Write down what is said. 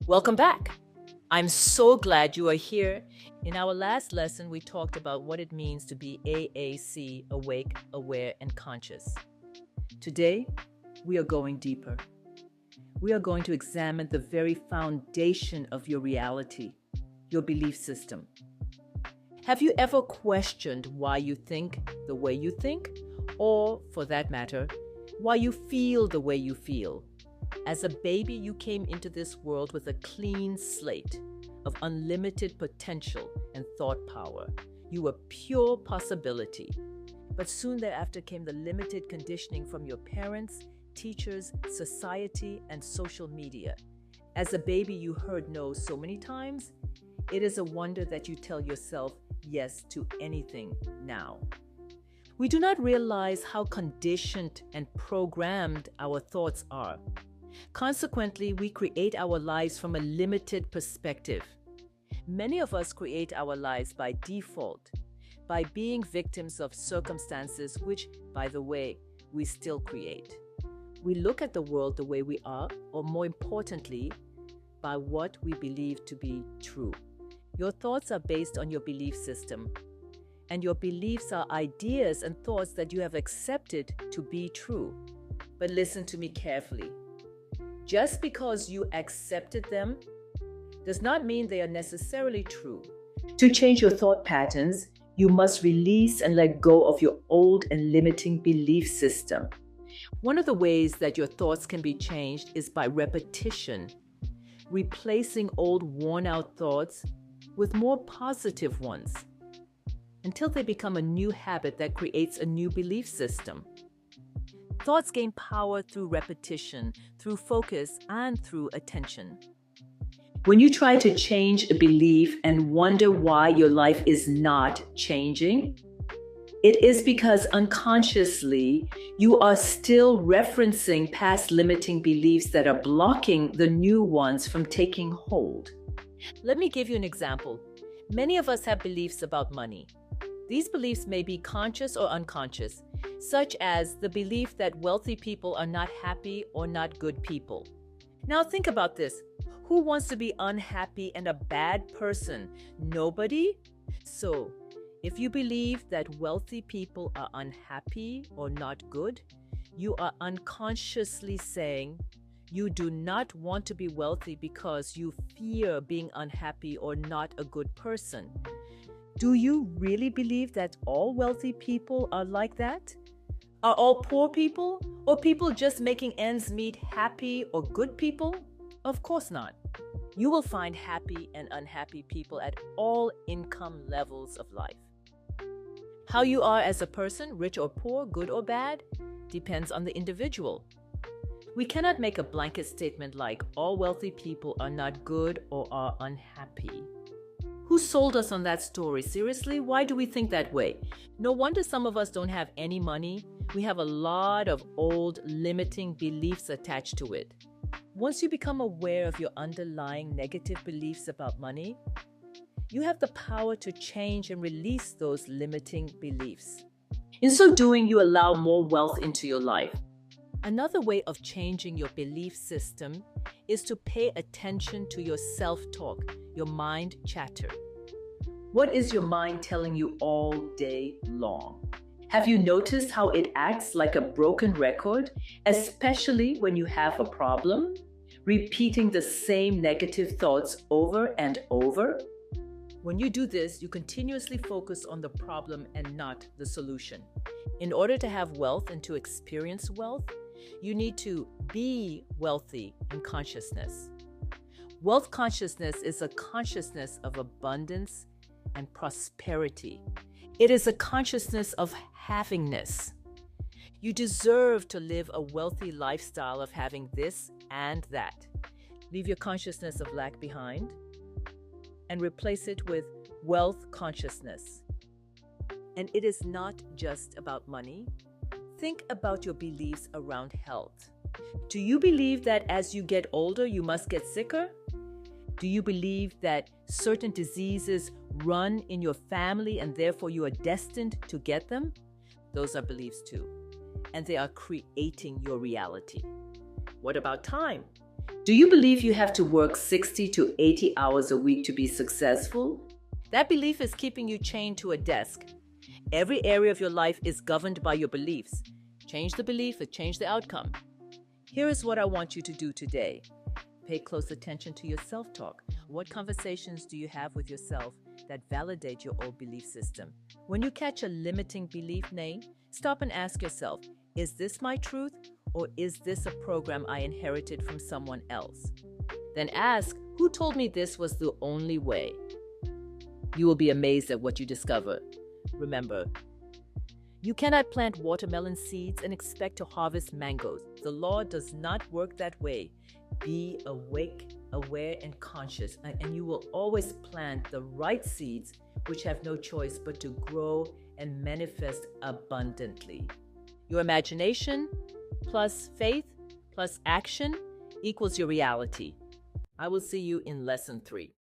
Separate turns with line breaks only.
Welcome back. I'm so glad you are here. In our last lesson, we talked about what it means to be AAC, awake, aware, and conscious. Today, we are going deeper. We are going to examine the very foundation of your reality, your belief system. Have you ever questioned why you think the way you think, or, for that matter, why you feel the way you feel? As a baby, you came into this world with a clean slate of unlimited potential and thought power. You were pure possibility. But soon thereafter came the limited conditioning from your parents, teachers, society, and social media. As a baby, you heard no so many times. It is a wonder that you tell yourself yes to anything now. We do not realize how conditioned and programmed our thoughts are. Consequently, we create our lives from a limited perspective. Many of us create our lives by default, by being victims of circumstances which, by the way, we still create. We look at the world the way we are, or more importantly, by what we believe to be true. Your thoughts are based on your belief system, and your beliefs are ideas and thoughts that you have accepted to be true. But listen to me carefully. Just because you accepted them does not mean they are necessarily true. To change your thought patterns, you must release and let go of your old and limiting belief system. One of the ways that your thoughts can be changed is by repetition, replacing old worn-out thoughts with more positive ones until they become a new habit that creates a new belief system. Thoughts gain power through repetition, through focus, and through attention. When you try to change a belief and wonder why your life is not changing, it is because unconsciously you are still referencing past limiting beliefs that are blocking the new ones from taking hold. Let me give you an example. Many of us have beliefs about money. These beliefs may be conscious or unconscious, such as the belief that wealthy people are not happy or not good people. Now think about this. Who wants to be unhappy and a bad person? Nobody? So, if you believe that wealthy people are unhappy or not good, you are unconsciously saying you do not want to be wealthy because you fear being unhappy or not a good person. Do you really believe that all wealthy people are like that? Are all poor people or people just making ends meet happy or good people? Of course not. You will find happy and unhappy people at all income levels of life. How you are as a person, rich or poor, good or bad, depends on the individual. We cannot make a blanket statement like all wealthy people are not good or are unhappy. Who sold us on that story? Seriously, why do we think that way? No wonder some of us don't have any money. We have a lot of old limiting beliefs attached to it. Once you become aware of your underlying negative beliefs about money, you have the power to change and release those limiting beliefs. In so doing, you allow more wealth into your life. Another way of changing your belief system is to pay attention to your self-talk, your mind chatter. What is your mind telling you all day long? Have you noticed how it acts like a broken record, especially when you have a problem, repeating the same negative thoughts over and over? When you do this, you continuously focus on the problem and not the solution. In order to have wealth and to experience wealth, you need to be wealthy in consciousness. Wealth consciousness is a consciousness of abundance and prosperity. It is a consciousness of havingness. You deserve to live a wealthy lifestyle of having this and that. Leave your consciousness of lack behind and replace it with wealth consciousness. And it is not just about money. Think about your beliefs around health. Do you believe that as you get older, you must get sicker? Do you believe that certain diseases run in your family and therefore you are destined to get them? Those are beliefs too, and they are creating your reality. What about time? Do you believe you have to work 60 to 80 hours a week to be successful? That belief is keeping you chained to a desk. Every area of your life is governed by your beliefs. Change the belief and change the outcome. Here is what I want you to do today. Pay close attention to your self-talk. What conversations do you have with yourself that validate your old belief system? When you catch a limiting belief name, stop and ask yourself, is this my truth, or is this a program I inherited from someone else? Then ask, who told me this was the only way? You will be amazed at what you discover. Remember, you cannot plant watermelon seeds and expect to harvest mangoes. The law does not work that way. Be awake, aware, and conscious, and you will always plant the right seeds, which have no choice but to grow and manifest abundantly. Your imagination plus faith plus action equals your reality. I will see you in lesson 3.